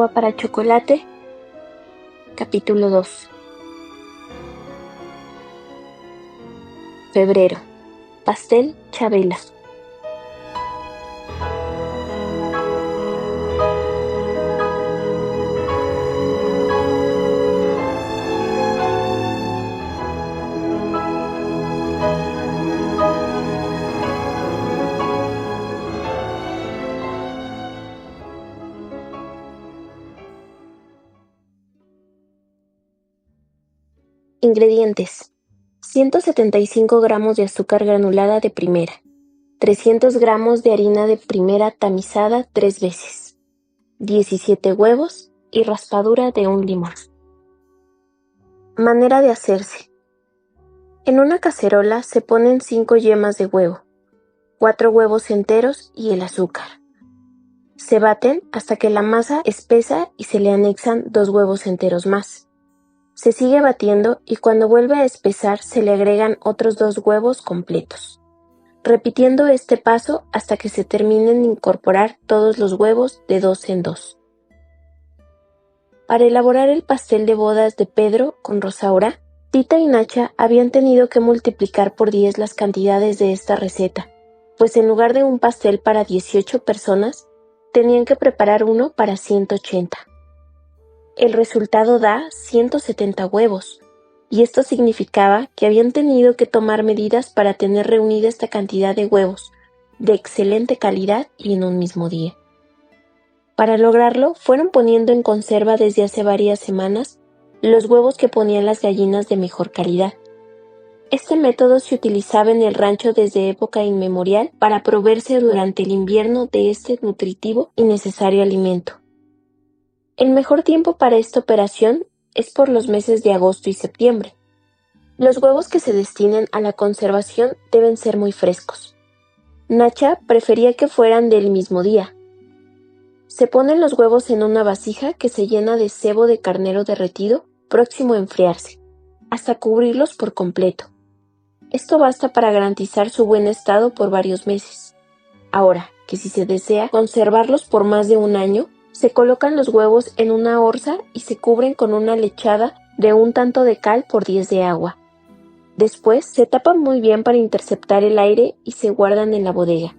Agua para chocolate. Capítulo 2. Febrero. Pastel Chabela. Ingredientes: 175 gramos de azúcar granulada de primera, 300 gramos de harina de primera tamizada 3 veces, 17 huevos y raspadura de un limón. Manera de hacerse: en una cacerola se ponen 5 yemas de huevo, 4 huevos enteros y el azúcar. Se baten hasta que la masa espesa y se le anexan 2 huevos enteros más. Se sigue batiendo y cuando vuelve a espesar se le agregan otros 2 huevos completos, repitiendo este paso hasta que se terminen de incorporar todos los huevos de 2 en 2. Para elaborar el pastel de bodas de Pedro con Rosaura, Tita y Nacha habían tenido que multiplicar por 10 las cantidades de esta receta, pues en lugar de un pastel para 18 personas, tenían que preparar uno para 180. El resultado da 170 huevos, y esto significaba que habían tenido que tomar medidas para tener reunida esta cantidad de huevos, de excelente calidad y en un mismo día. Para lograrlo, fueron poniendo en conserva desde hace varias semanas los huevos que ponían las gallinas de mejor calidad. Este método se utilizaba en el rancho desde época inmemorial para proveerse durante el invierno de este nutritivo y necesario alimento. El mejor tiempo para esta operación es por los meses de agosto y septiembre. Los huevos que se destinen a la conservación deben ser muy frescos. Nacha prefería que fueran del mismo día. Se ponen los huevos en una vasija que se llena de sebo de carnero derretido próximo a enfriarse, hasta cubrirlos por completo. Esto basta para garantizar su buen estado por varios meses. Ahora, que si se desea conservarlos por más de un año, se colocan los huevos en una orza y se cubren con una lechada de un tanto de cal por 10 de agua. Después se tapan muy bien para interceptar el aire y se guardan en la bodega.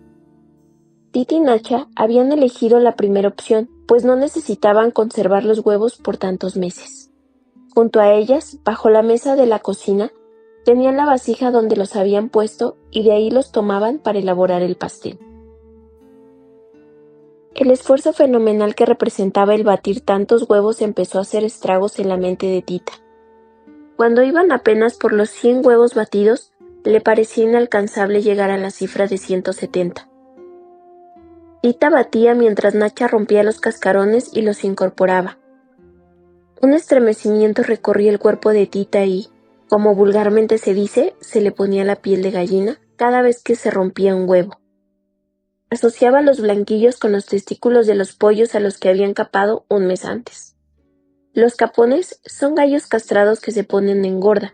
Tita y Nacha habían elegido la primera opción, pues no necesitaban conservar los huevos por tantos meses. Junto a ellas, bajo la mesa de la cocina, tenían la vasija donde los habían puesto y de ahí los tomaban para elaborar el pastel. El esfuerzo fenomenal que representaba el batir tantos huevos empezó a hacer estragos en la mente de Tita. Cuando iban apenas por los 100 huevos batidos, le parecía inalcanzable llegar a la cifra de 170. Tita batía mientras Nacha rompía los cascarones y los incorporaba. Un estremecimiento recorría el cuerpo de Tita y, como vulgarmente se dice, se le ponía la piel de gallina cada vez que se rompía un huevo. Asociaba los blanquillos con los testículos de los pollos a los que habían capado un mes antes. Los capones son gallos castrados que se ponen en gorda.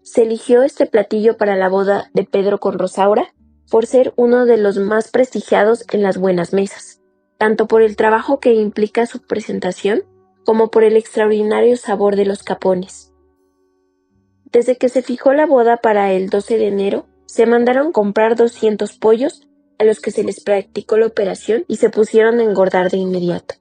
Se eligió este platillo para la boda de Pedro con Rosaura por ser uno de los más prestigiados en las buenas mesas, tanto por el trabajo que implica su presentación como por el extraordinario sabor de los capones. Desde que se fijó la boda para el 12 de enero, se mandaron comprar 200 pollos a los que se les practicó la operación y se pusieron a engordar de inmediato.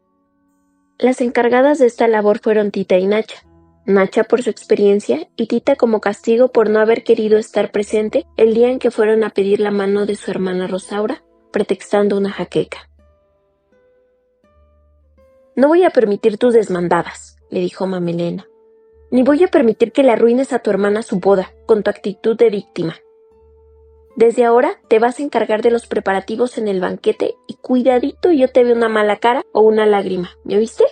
Las encargadas de esta labor fueron Tita y Nacha. Nacha por su experiencia y Tita como castigo por no haber querido estar presente el día en que fueron a pedir la mano de su hermana Rosaura, pretextando una jaqueca. «No voy a permitir tus desmandadas», le dijo Mamelena. «Ni voy a permitir que le arruines a tu hermana su boda, con tu actitud de víctima. Desde ahora te vas a encargar de los preparativos en el banquete y cuidadito yo te veo una mala cara o una lágrima, ¿me oíste?»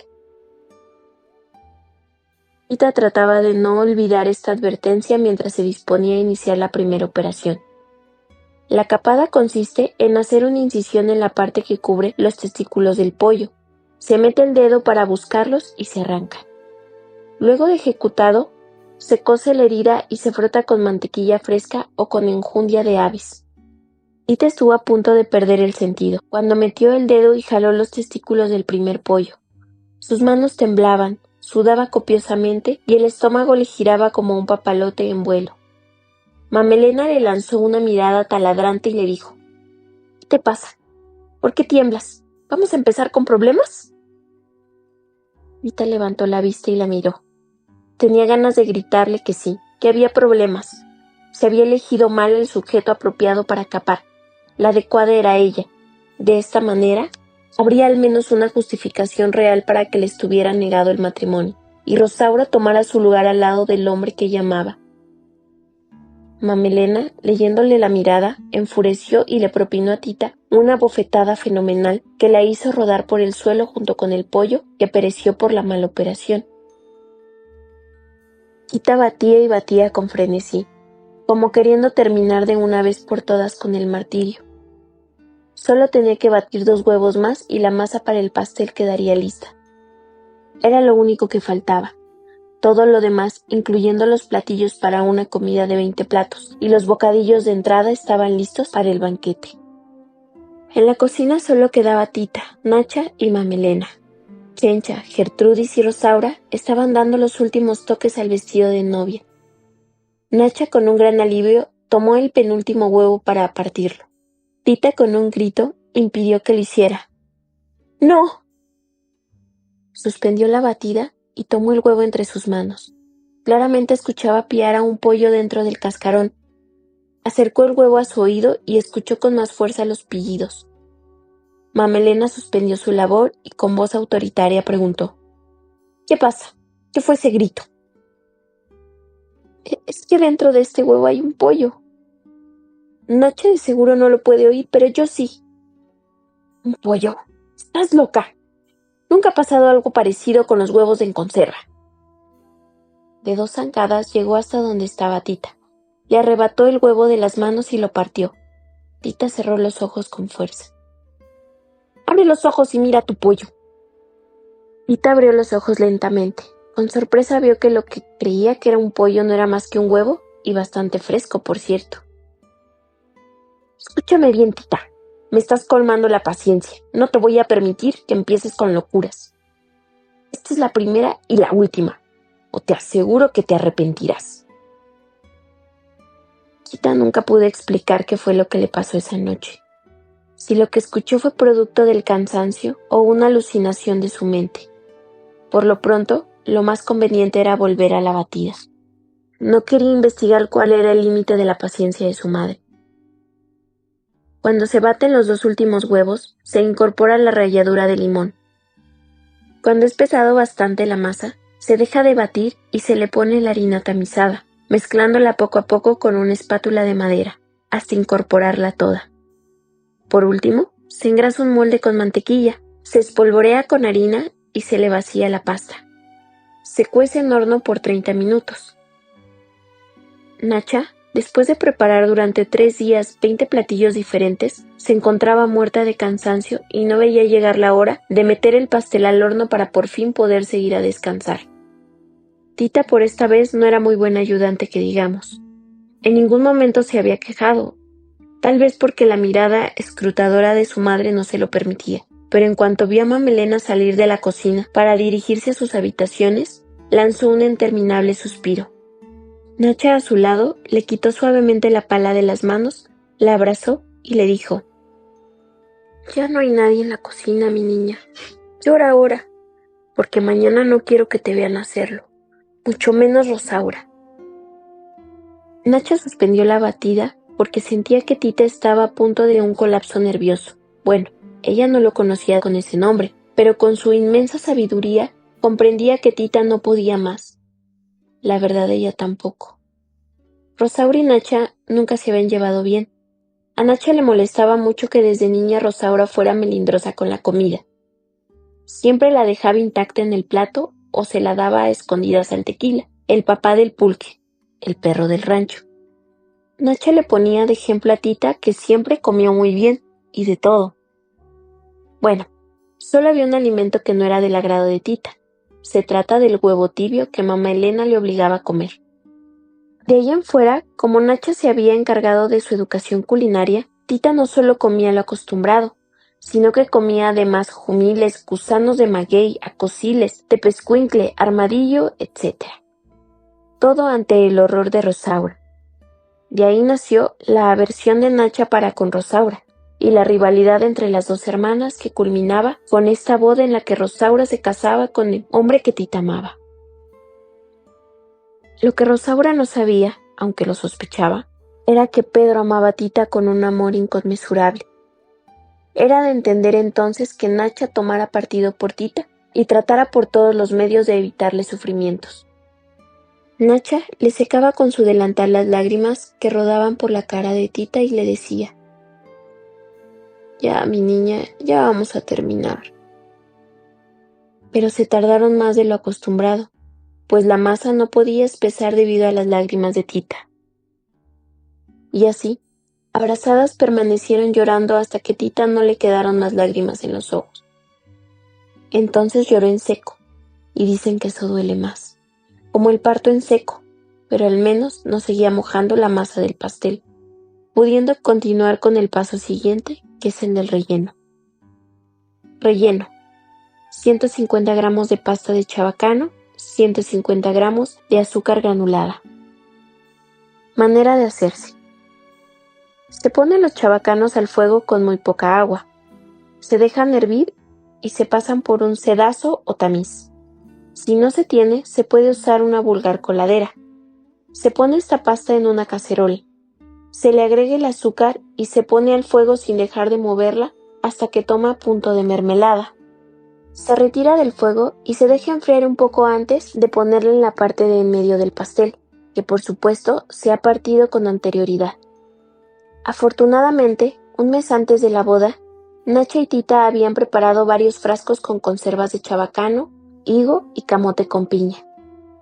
Tita trataba de no olvidar esta advertencia mientras se disponía a iniciar la primera operación. La capada consiste en hacer una incisión en la parte que cubre los testículos del pollo. Se mete el dedo para buscarlos y se arranca. Luego de ejecutado, se cose la herida y se frota con mantequilla fresca o con enjundia de aves. Tita estuvo a punto de perder el sentido cuando metió el dedo y jaló los testículos del primer pollo. Sus manos temblaban, sudaba copiosamente y el estómago le giraba como un papalote en vuelo. Mamelena le lanzó una mirada taladrante y le dijo: ¿Qué te pasa? ¿Por qué tiemblas? ¿Vamos a empezar con problemas? Tita levantó la vista y la miró. Tenía ganas de gritarle que sí, que había problemas. Se había elegido mal el sujeto apropiado para escapar. La adecuada era ella. De esta manera, habría al menos una justificación real para que le estuviera negado el matrimonio, y Rosaura tomara su lugar al lado del hombre que ella amaba. Mamelena, leyéndole la mirada, enfureció y le propinó a Tita una bofetada fenomenal que la hizo rodar por el suelo junto con el pollo que pereció por la mala operación. Tita batía y batía con frenesí, como queriendo terminar de una vez por todas con el martirio. Solo tenía que batir 2 huevos más y la masa para el pastel quedaría lista. Era lo único que faltaba. Todo lo demás, incluyendo los platillos para una comida de 20 platos, y los bocadillos de entrada estaban listos para el banquete. En la cocina solo quedaba Tita, Nacha y Mamelena. Chencha, Gertrudis y Rosaura estaban dando los últimos toques al vestido de novia. Nacha, con un gran alivio, tomó el penúltimo huevo para partirlo. Tita, con un grito, impidió que lo hiciera. ¡No! Suspendió la batida y tomó el huevo entre sus manos. Claramente escuchaba piar a un pollo dentro del cascarón. Acercó el huevo a su oído y escuchó con más fuerza los pillidos. Mamelena suspendió su labor y con voz autoritaria preguntó: ¿Qué pasa? ¿Qué fue ese grito? Es que dentro de este huevo hay un pollo. Nacha de seguro no lo puede oír, pero yo sí. ¿Un pollo? ¡Estás loca! Nunca ha pasado algo parecido con los huevos en conserva. De 2 zancadas llegó hasta donde estaba Tita. Le arrebató el huevo de las manos y lo partió. Tita cerró los ojos con fuerza. ¡Abre los ojos y mira tu pollo! Tita abrió los ojos lentamente. Con sorpresa vio que lo que creía que era un pollo no era más que un huevo, y bastante fresco, por cierto. Escúchame bien, Tita. Me estás colmando la paciencia. No te voy a permitir que empieces con locuras. Esta es la primera y la última, o te aseguro que te arrepentirás. Tita nunca pudo explicar qué fue lo que le pasó esa noche. Si lo que escuchó fue producto del cansancio o una alucinación de su mente. Por lo pronto, lo más conveniente era volver a la batida. No quería investigar cuál era el límite de la paciencia de su madre. Cuando se baten los 2 últimos huevos, se incorpora la ralladura de limón. Cuando es pesado bastante la masa, se deja de batir y se le pone la harina tamizada, mezclándola poco a poco con una espátula de madera, hasta incorporarla toda. Por último, se engrasa un molde con mantequilla, se espolvorea con harina y se le vacía la pasta. Se cuece en horno por 30 minutos. Nacha, después de preparar durante 3 días 20 platillos diferentes, se encontraba muerta de cansancio y no veía llegar la hora de meter el pastel al horno para por fin poderse ir a descansar. Tita por esta vez no era muy buena ayudante que digamos. En ningún momento se había quejado, tal vez porque la mirada escrutadora de su madre no se lo permitía, pero en cuanto vio a Mamelena salir de la cocina para dirigirse a sus habitaciones, lanzó un interminable suspiro. Nacha, a su lado, le quitó suavemente la pala de las manos, la abrazó y le dijo: «Ya no hay nadie en la cocina, mi niña. Llora ahora, porque mañana no quiero que te vean hacerlo, mucho menos Rosaura». Nacha suspendió la batida porque sentía que Tita estaba a punto de un colapso nervioso. Bueno, ella no lo conocía con ese nombre, pero con su inmensa sabiduría comprendía que Tita no podía más. La verdad, ella tampoco. Rosaura y Nacha nunca se habían llevado bien. A Nacha le molestaba mucho que desde niña Rosaura fuera melindrosa con la comida. Siempre la dejaba intacta en el plato o se la daba a escondidas al Tequila, el papá del Pulque, el perro del rancho. Nacha le ponía de ejemplo a Tita, que siempre comió muy bien, y de todo. Bueno, solo había un alimento que no era del agrado de Tita. Se trata del huevo tibio que mamá Elena le obligaba a comer. De ahí en fuera, como Nacha se había encargado de su educación culinaria, Tita no solo comía lo acostumbrado, sino que comía además jumiles, gusanos de maguey, acosiles, tepezcuintle, armadillo, etc. Todo ante el horror de Rosaura. De ahí nació la aversión de Nacha para con Rosaura, y la rivalidad entre las dos hermanas que culminaba con esta boda en la que Rosaura se casaba con el hombre que Tita amaba. Lo que Rosaura no sabía, aunque lo sospechaba, era que Pedro amaba a Tita con un amor inconmensurable. Era de entender entonces que Nacha tomara partido por Tita y tratara por todos los medios de evitarle sufrimientos. Nacha le secaba con su delantal las lágrimas que rodaban por la cara de Tita y le decía: «Ya, mi niña, ya vamos a terminar». Pero se tardaron más de lo acostumbrado, pues la masa no podía espesar debido a las lágrimas de Tita. Y así, abrazadas permanecieron llorando hasta que Tita no le quedaron más lágrimas en los ojos. Entonces lloró en seco, y dicen que eso duele más, como el parto en seco, pero al menos no seguía mojando la masa del pastel, pudiendo continuar con el paso siguiente, que es el del relleno. Relleno: 150 gramos de pasta de chabacano, 150 gramos de azúcar granulada. Manera de hacerse: se ponen los chabacanos al fuego con muy poca agua, se dejan hervir y se pasan por un sedazo o tamiz. Si no se tiene, se puede usar una vulgar coladera. Se pone esta pasta en una cacerola, se le agrega el azúcar y se pone al fuego sin dejar de moverla hasta que toma punto de mermelada. Se retira del fuego y se deja enfriar un poco antes de ponerle en la parte de en medio del pastel, que por supuesto se ha partido con anterioridad. Afortunadamente, un mes antes de la boda, Nacha y Tita habían preparado varios frascos con conservas de chabacano, higo y camote con piña.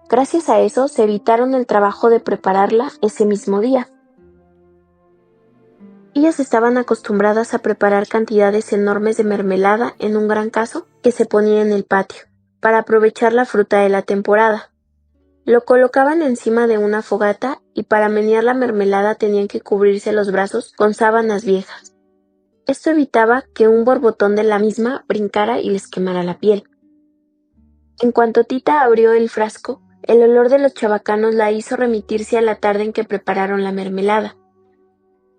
Gracias a eso se evitaron el trabajo de prepararla ese mismo día. Ellas estaban acostumbradas a preparar cantidades enormes de mermelada en un gran caso que se ponía en el patio, para aprovechar la fruta de la temporada. Lo colocaban encima de una fogata y para menear la mermelada tenían que cubrirse los brazos con sábanas viejas. Esto evitaba que un borbotón de la misma brincara y les quemara la piel. En cuanto Tita abrió el frasco, el olor de los chabacanos la hizo remitirse a la tarde en que prepararon la mermelada.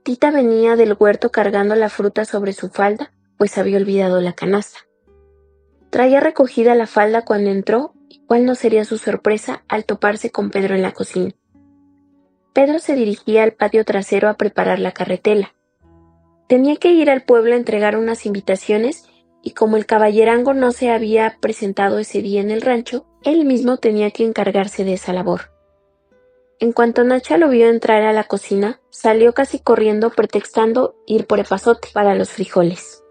Tita venía del huerto cargando la fruta sobre su falda, pues había olvidado la canasta. Traía recogida la falda cuando entró, y cuál no sería su sorpresa al toparse con Pedro en la cocina. Pedro se dirigía al patio trasero a preparar la carretela. Tenía que ir al pueblo a entregar unas invitaciones y como el caballerango no se había presentado ese día en el rancho, él mismo tenía que encargarse de esa labor. En cuanto Nacha lo vio entrar a la cocina, salió casi corriendo pretextando ir por epazote para los frijoles.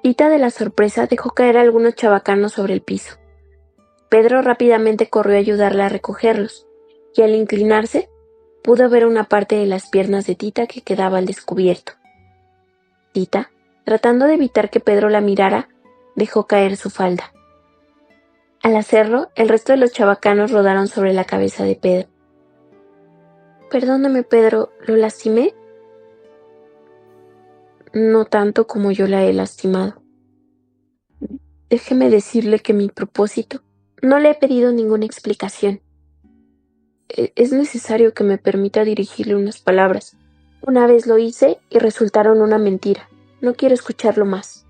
Tita de la sorpresa dejó caer algunos chabacanos sobre el piso. Pedro rápidamente corrió a ayudarla a recogerlos, y al inclinarse, pudo ver una parte de las piernas de Tita que quedaba al descubierto. Tita, tratando de evitar que Pedro la mirara, dejó caer su falda. Al hacerlo, el resto de los chabacanos rodaron sobre la cabeza de Pedro. «Perdóname, Pedro, ¿lo lastimé?» «No tanto como yo la he lastimado. Déjeme decirle que mi propósito, no le he pedido ninguna explicación. Es necesario que me permita dirigirle unas palabras. Una vez lo hice y resultaron una mentira. No quiero escucharlo más».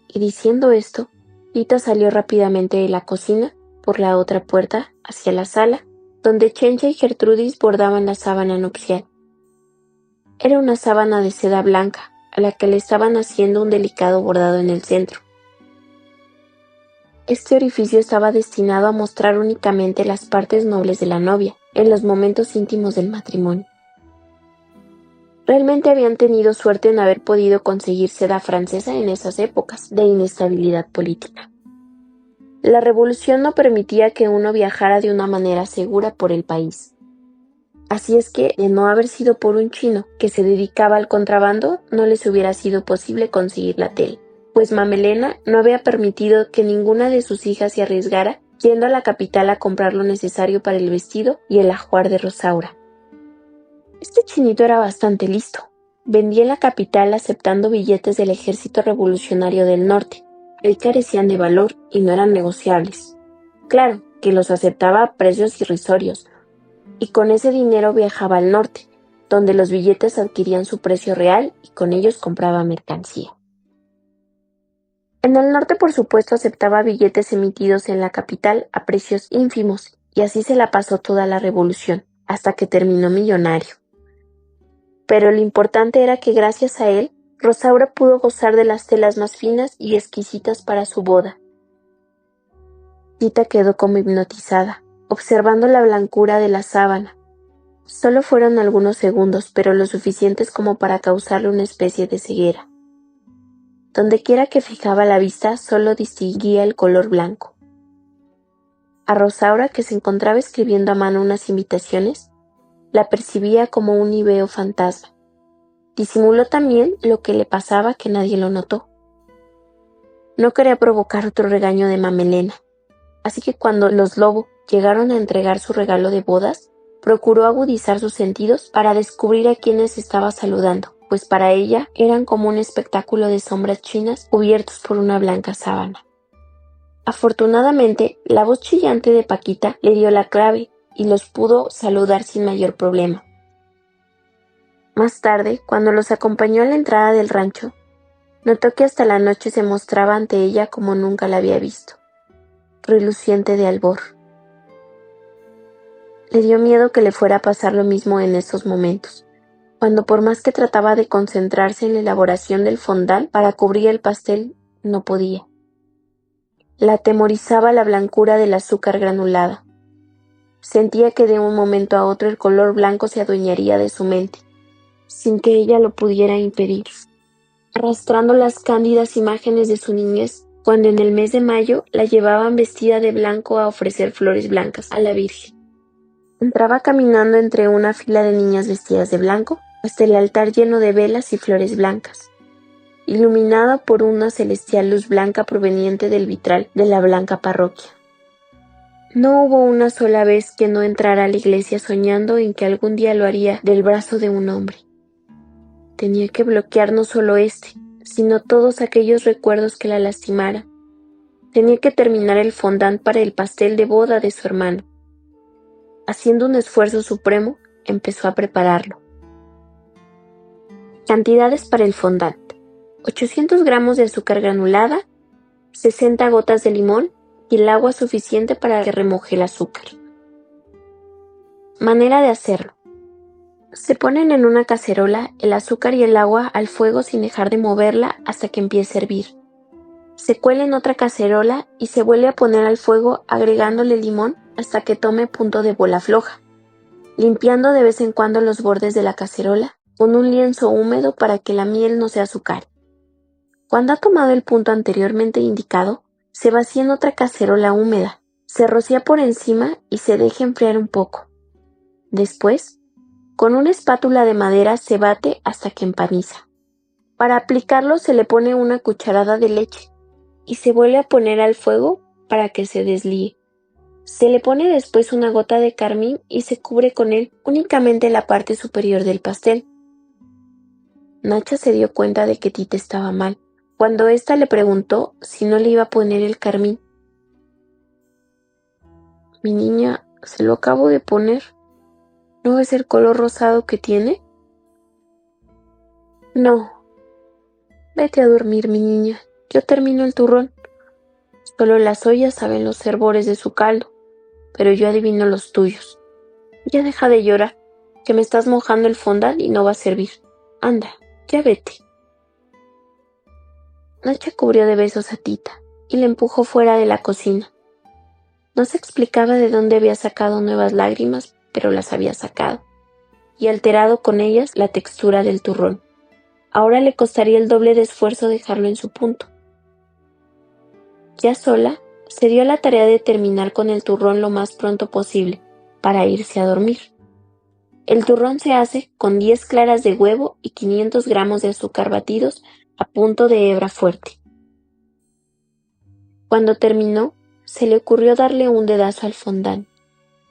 Y diciendo esto, Tita salió rápidamente de la cocina por la otra puerta hacia la sala, donde Chencha y Gertrudis bordaban la sábana nupcial. Era una sábana de seda blanca, a la que le estaban haciendo un delicado bordado en el centro. Este orificio estaba destinado a mostrar únicamente las partes nobles de la novia, en los momentos íntimos del matrimonio. Realmente habían tenido suerte en haber podido conseguir seda francesa en esas épocas de inestabilidad política. La revolución no permitía que uno viajara de una manera segura por el país. Así es que, de no haber sido por un chino que se dedicaba al contrabando, no les hubiera sido posible conseguir la tela, pues Mamelena no había permitido que ninguna de sus hijas se arriesgara yendo a la capital a comprar lo necesario para el vestido y el ajuar de Rosaura. Este chinito era bastante listo. Vendía en la capital aceptando billetes del Ejército Revolucionario del Norte. Ahí carecían de valor y no eran negociables. Claro, que los aceptaba a precios irrisorios, y con ese dinero viajaba al norte, donde los billetes adquirían su precio real y con ellos compraba mercancía. En el norte, por supuesto, aceptaba billetes emitidos en la capital a precios ínfimos, y así se la pasó toda la revolución, hasta que terminó millonario. Pero lo importante era que gracias a él, Rosaura pudo gozar de las telas más finas y exquisitas para su boda. Tita quedó como hipnotizada, observando la blancura de la sábana. Solo fueron algunos segundos, pero lo suficientes como para causarle una especie de ceguera. Dondequiera que fijaba la vista, solo distinguía el color blanco. A Rosaura, que se encontraba escribiendo a mano unas invitaciones, la percibía como un níveo fantasma. Disimuló también lo que le pasaba, que nadie lo notó. No quería provocar otro regaño de Mamelena, así que cuando los Lobo llegaron a entregar su regalo de bodas, procuró agudizar sus sentidos para descubrir a quienes estaba saludando, pues para ella eran como un espectáculo de sombras chinas cubiertos por una blanca sábana. Afortunadamente, la voz chillante de Paquita le dio la clave y los pudo saludar sin mayor problema. Más tarde, cuando los acompañó a la entrada del rancho, notó que hasta la noche se mostraba ante ella como nunca la había visto, reluciente de albor. Le dio miedo que le fuera a pasar lo mismo en esos momentos, cuando por más que trataba de concentrarse en la elaboración del fondant para cubrir el pastel, no podía. La atemorizaba la blancura del azúcar granulada. Sentía que de un momento a otro el color blanco se adueñaría de su mente, sin que ella lo pudiera impedir, arrastrando las cándidas imágenes de su niñez, cuando en el mes de mayo la llevaban vestida de blanco a ofrecer flores blancas a la Virgen. Entraba caminando entre una fila de niñas vestidas de blanco hasta el altar lleno de velas y flores blancas, iluminado por una celestial luz blanca proveniente del vitral de la blanca parroquia. No hubo una sola vez que no entrara a la iglesia soñando en que algún día lo haría del brazo de un hombre. Tenía que bloquear no solo sino todos aquellos recuerdos que la lastimaran. Tenía que terminar el fondant para el pastel de boda de su hermano. Haciendo un esfuerzo supremo, empezó a prepararlo. Cantidades para el fondant: 800 gramos de azúcar granulada, 60 gotas de limón y el agua suficiente para que remoje el azúcar. Manera de hacerlo: se ponen en una cacerola el azúcar y el agua al fuego sin dejar de moverla hasta que empiece a hervir. Se cuela en otra cacerola y se vuelve a poner al fuego agregándole limón hasta que tome punto de bola floja, limpiando de vez en cuando los bordes de la cacerola con un lienzo húmedo para que la miel no se azucare. Cuando ha tomado el punto anteriormente indicado, se vacía en otra cacerola húmeda, se rocía por encima y se deja enfriar un poco. Después, con una espátula de madera se bate hasta que empaniza. Para aplicarlo se le pone una cucharada de leche y se vuelve a poner al fuego para que se deslíe. Se le pone después una gota de carmín y se cubre con él únicamente la parte superior del pastel. Nacha se dio cuenta de que Tita estaba mal, cuando ésta le preguntó si no le iba a poner el carmín. «Mi niña, se lo acabo de poner. ¿No ves el color rosado que tiene?» «No. Vete a dormir, mi niña. Yo termino el turrón. Solo las ollas saben los hervores de su caldo, pero yo adivino los tuyos. Ya deja de llorar, que me estás mojando el fondant y no va a servir. Anda, ya vete». Nacha cubrió de besos a Tita y la empujó fuera de la cocina. No se explicaba de dónde había sacado nuevas lágrimas, pero las había sacado, y alterado con ellas la textura del turrón. Ahora le costaría el doble de esfuerzo dejarlo en su punto. Ya sola, se dio a la tarea de terminar con el turrón lo más pronto posible, para irse a dormir. El turrón se hace con 10 claras de huevo y 500 gramos de azúcar batidos a punto de hebra fuerte. Cuando terminó, se le ocurrió darle un dedazo al fondant,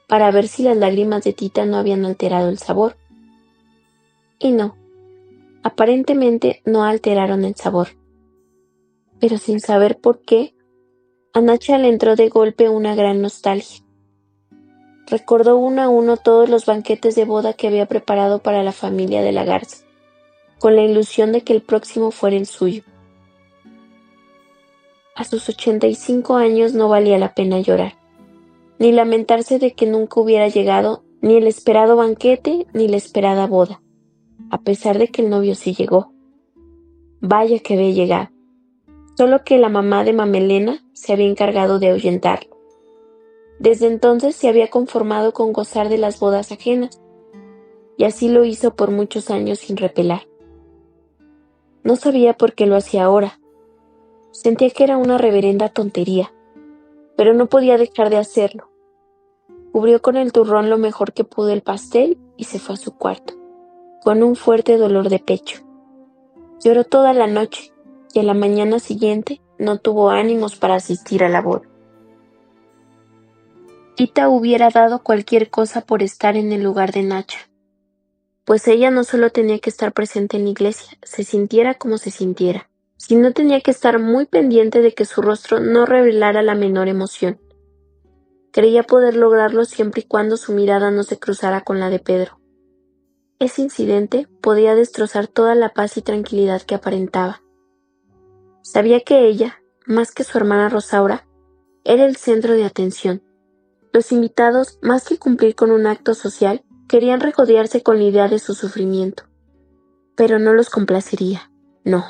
para ver si las lágrimas de Tita no habían alterado el sabor. Y no, Aparentemente no alteraron el sabor. Pero sin saber por qué, a Nacha le entró de golpe una gran nostalgia. Recordó uno a uno todos los banquetes de boda que había preparado para la familia de la Garza, con la ilusión de que el próximo fuera el suyo. A sus 85 años no valía la pena llorar, ni lamentarse de que nunca hubiera llegado ni el esperado banquete ni la esperada boda, a pesar de que el novio sí llegó. Vaya que había llegado, solo que la mamá de Mamelena se había encargado de ahuyentarlo. Desde entonces se había conformado con gozar de las bodas ajenas, y así lo hizo por muchos años sin repelar. No sabía por qué lo hacía ahora. Sentía que era una reverenda tontería, pero no podía dejar de hacerlo. Cubrió con el turrón lo mejor que pudo el pastel y se fue a su cuarto, con un fuerte dolor de pecho. Lloró toda la noche y a la mañana siguiente no tuvo ánimos para asistir a la boda. Tita hubiera dado cualquier cosa por estar en el lugar de Nacha, pues ella no solo tenía que estar presente en la iglesia, se sintiera como se sintiera, sino tenía que estar muy pendiente de que su rostro no revelara la menor emoción. Creía poder lograrlo siempre y cuando su mirada no se cruzara con la de Pedro. Ese incidente podía destrozar toda la paz y tranquilidad que aparentaba. Sabía que ella, más que su hermana Rosaura, era el centro de atención. Los invitados, más que cumplir con un acto social, querían regodearse con la idea de su sufrimiento. Pero no los complacería, no.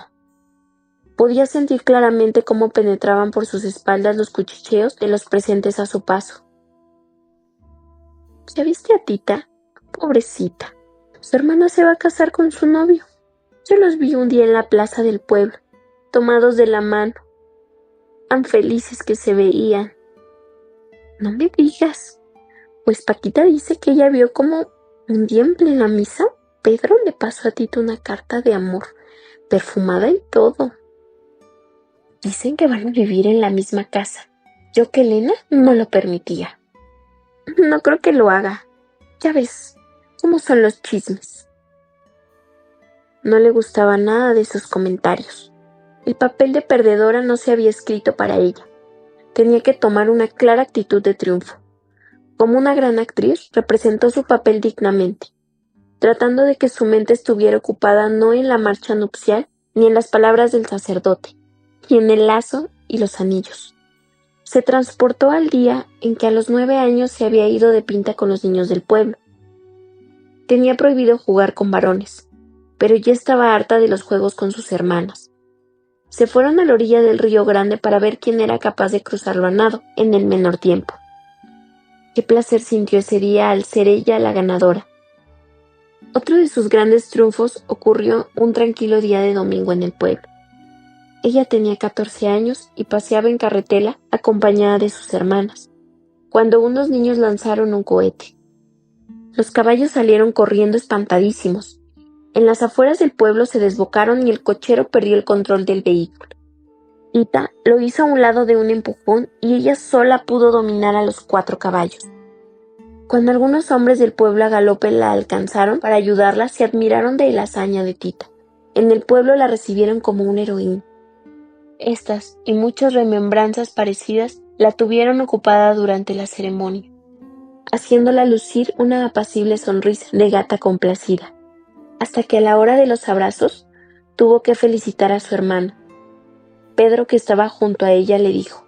Podía sentir claramente cómo penetraban por sus espaldas los cuchicheos de los presentes a su paso. ¿Ya viste a Tita? Pobrecita. Su hermana se va a casar con su novio. Yo los vi un día en la plaza del pueblo, tomados de la mano. Tan felices que se veían. No me digas. Pues Paquita dice que ella vio como un día en plena misa Pedro le pasó a Tita una carta de amor, perfumada y todo. Dicen que van a vivir en la misma casa. Yo que Elena no lo permitía. No creo que lo haga. Ya ves cómo son los chismes. No le gustaba nada de sus comentarios. El papel de perdedora no se había escrito para ella. Tenía que tomar una clara actitud de triunfo. Como una gran actriz, representó su papel dignamente, tratando de que su mente estuviera ocupada no en la marcha nupcial ni en las palabras del sacerdote, ni en el lazo y los anillos. Se transportó al día en que a los 9 años se había ido de pinta con los niños del pueblo. Tenía prohibido jugar con varones, pero ya estaba harta de los juegos con sus hermanas. Se fueron a la orilla del río Grande para ver quién era capaz de cruzarlo a nado en el menor tiempo. Qué placer sintió ese día al ser ella la ganadora. Otro de sus grandes triunfos ocurrió un tranquilo día de domingo en el pueblo. Ella tenía 14 años y paseaba en carretela acompañada de sus hermanas, cuando unos niños lanzaron un cohete. Los caballos salieron corriendo espantadísimos. En las afueras del pueblo se desbocaron y el cochero perdió el control del vehículo. Tita lo hizo a un lado de un empujón y ella sola pudo dominar a los 4 caballos. Cuando algunos hombres del pueblo a galope la alcanzaron para ayudarla, se admiraron de la hazaña de Tita. En el pueblo la recibieron como una heroína. Estas y muchas remembranzas parecidas la tuvieron ocupada durante la ceremonia, haciéndola lucir una apacible sonrisa de gata complacida, hasta que a la hora de los abrazos tuvo que felicitar a su hermano. Pedro, que estaba junto a ella, le dijo: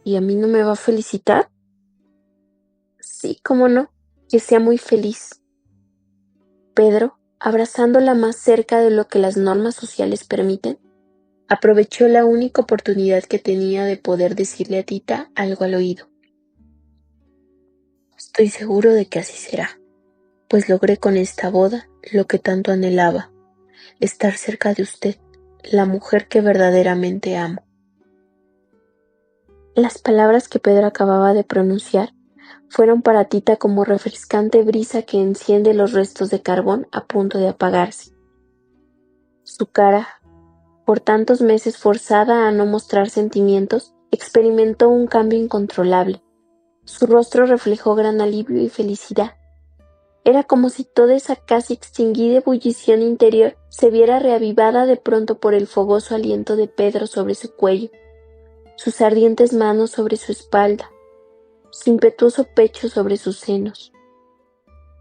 ¿Y a mí no me va a felicitar? Sí, cómo no, que sea muy feliz. Pedro, abrazándola más cerca de lo que las normas sociales permiten, aprovechó la única oportunidad que tenía de poder decirle a Tita algo al oído. Estoy seguro de que así será, pues logré con esta boda lo que tanto anhelaba, estar cerca de usted, la mujer que verdaderamente amo. Las palabras que Pedro acababa de pronunciar fueron para Tita como refrescante brisa que enciende los restos de carbón a punto de apagarse. Su cara, por tantos meses forzada a no mostrar sentimientos, experimentó un cambio incontrolable. Su rostro reflejó gran alivio y felicidad. Era como si toda esa casi extinguida ebullición interior se viera reavivada de pronto por el fogoso aliento de Pedro sobre su cuello, sus ardientes manos sobre su espalda, su impetuoso pecho sobre sus senos.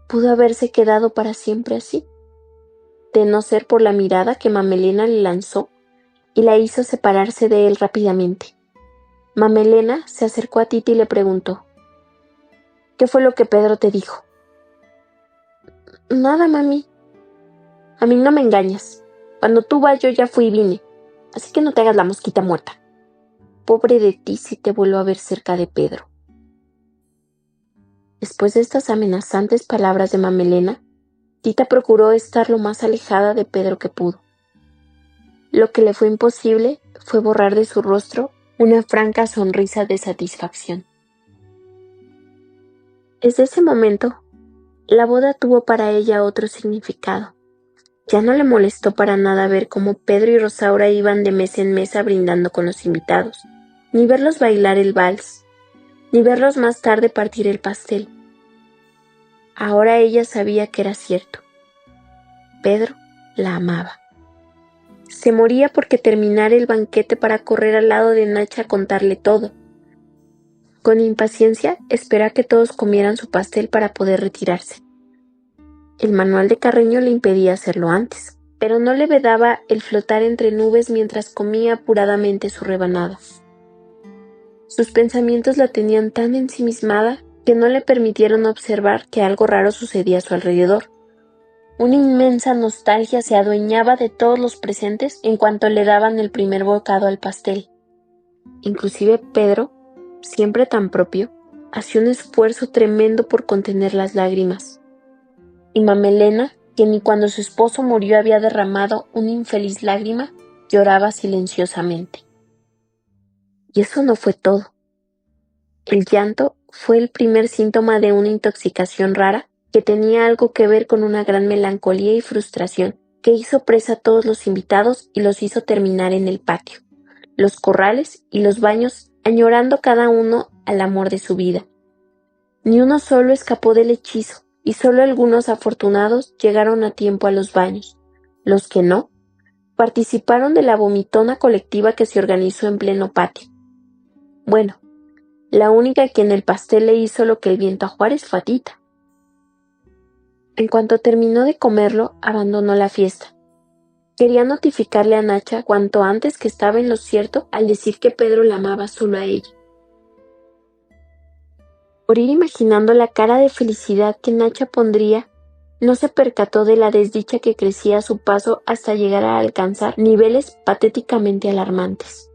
¿Pudo haberse quedado para siempre así? De no ser por la mirada que Mamelena le lanzó y la hizo separarse de él rápidamente. Mamelena se acercó a Tita y le preguntó: ¿qué fue lo que Pedro te dijo? Nada, mami. A mí no me engañas. Cuando tú vas yo ya fui y vine, así que no te hagas la mosquita muerta. Pobre de ti si te vuelvo a ver cerca de Pedro. Después de estas amenazantes palabras de Mamelena, Tita procuró estar lo más alejada de Pedro que pudo. Lo que le fue imposible fue borrar de su rostro una franca sonrisa de satisfacción. Desde ese momento, la boda tuvo para ella otro significado. Ya no le molestó para nada ver cómo Pedro y Rosaura iban de mesa en mesa brindando con los invitados, ni verlos bailar el vals, ni verlos más tarde partir el pastel. Ahora ella sabía que era cierto. Pedro la amaba. Se moría porque terminara el banquete para correr al lado de Nacha a contarle todo. Con impaciencia esperó a que todos comieran su pastel para poder retirarse. El manual de Carreño le impedía hacerlo antes, pero no le vedaba el flotar entre nubes mientras comía apuradamente su rebanada. Sus pensamientos la tenían tan ensimismada que no le permitieron observar que algo raro sucedía a su alrededor. Una inmensa nostalgia se adueñaba de todos los presentes en cuanto le daban el primer bocado al pastel. Inclusive Pedro, siempre tan propio, hacía un esfuerzo tremendo por contener las lágrimas. Y Mamelena, que ni cuando su esposo murió había derramado una infeliz lágrima, lloraba silenciosamente. Y eso no fue todo. El llanto fue el primer síntoma de una intoxicación rara que tenía algo que ver con una gran melancolía y frustración que hizo presa a todos los invitados y los hizo terminar en el patio, los corrales y los baños, añorando cada uno al amor de su vida. Ni uno solo escapó del hechizo, y solo algunos afortunados llegaron a tiempo a los baños. Los que no, participaron de la vomitona colectiva que se organizó en pleno patio. Bueno, la única a quien el pastel le hizo lo que el viento a Juárez fue a Tita. En cuanto terminó de comerlo, abandonó la fiesta. Quería notificarle a Nacha cuanto antes que estaba en lo cierto al decir que Pedro la amaba solo a ella. Por ir imaginando la cara de felicidad que Nacha pondría, no se percató de la desdicha que crecía a su paso hasta llegar a alcanzar niveles patéticamente alarmantes.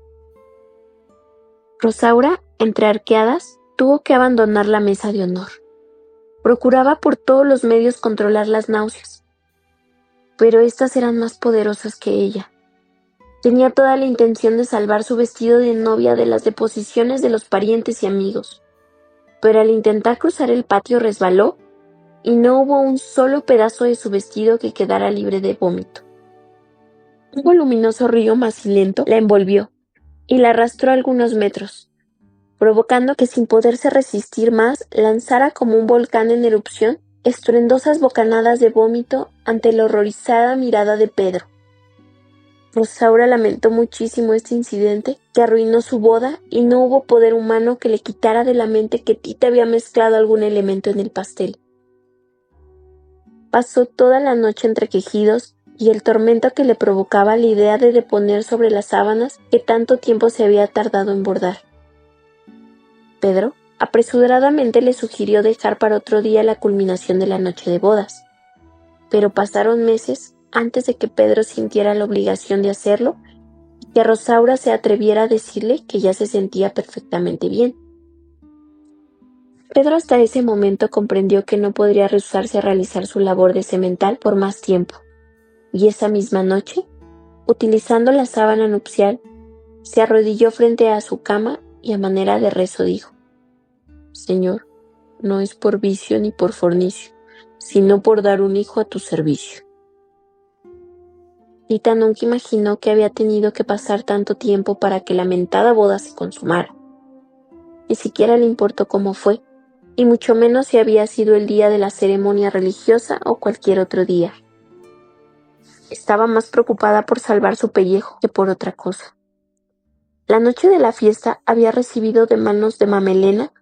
Rosaura, entre arqueadas, tuvo que abandonar la mesa de honor. Procuraba por todos los medios controlar las náuseas, pero éstas eran más poderosas que ella. Tenía toda la intención de salvar su vestido de novia de las deposiciones de los parientes y amigos, pero al intentar cruzar el patio resbaló y no hubo un solo pedazo de su vestido que quedara libre de vómito. Un voluminoso río macilento la envolvió y la arrastró algunos metros, provocando que sin poderse resistir más lanzara como un volcán en erupción estruendosas bocanadas de vómito ante la horrorizada mirada de Pedro. Rosaura lamentó muchísimo este incidente que arruinó su boda y no hubo poder humano que le quitara de la mente que Tita había mezclado algún elemento en el pastel. Pasó toda la noche entre quejidos y el tormento que le provocaba la idea de deponer sobre las sábanas que tanto tiempo se había tardado en bordar. Pedro apresuradamente le sugirió dejar para otro día la culminación de la noche de bodas, pero pasaron meses antes de que Pedro sintiera la obligación de hacerlo y que Rosaura se atreviera a decirle que ya se sentía perfectamente bien. Pedro hasta ese momento comprendió que no podría rehusarse a realizar su labor de semental por más tiempo, y esa misma noche, utilizando la sábana nupcial, se arrodilló frente a su cama y a manera de rezo dijo: Señor, no es por vicio ni por fornicio, sino por dar un hijo a tu servicio. Tita nunca imaginó que había tenido que pasar tanto tiempo para que la mentada boda se consumara. Ni siquiera le importó cómo fue, y mucho menos si había sido el día de la ceremonia religiosa o cualquier otro día. Estaba más preocupada por salvar su pellejo que por otra cosa. La noche de la fiesta había recibido de manos de Mamelena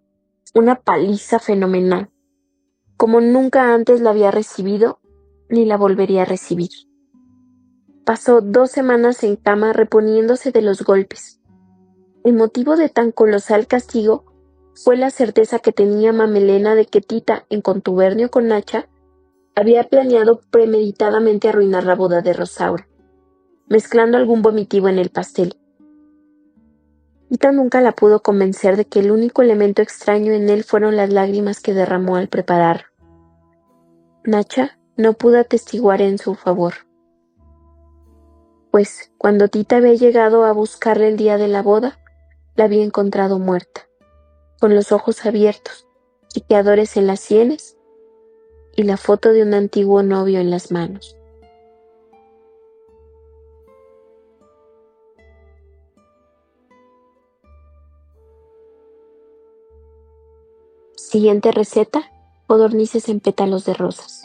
una paliza fenomenal, como nunca antes la había recibido ni la volvería a recibir. Pasó 2 semanas en cama reponiéndose de los golpes. El motivo de tan colosal castigo fue la certeza que tenía Mamelena de que Tita, en contubernio con Nacha, había planeado premeditadamente arruinar la boda de Rosaura, mezclando algún vomitivo en el pastel. Tita nunca la pudo convencer de que el único elemento extraño en él fueron las lágrimas que derramó al prepararlo. Nacha no pudo atestiguar en su favor, pues cuando Tita había llegado a buscarle el día de la boda, la había encontrado muerta, con los ojos abiertos, chiqueadores en las sienes y la foto de un antiguo novio en las manos. Siguiente receta: codornices en pétalos de rosas.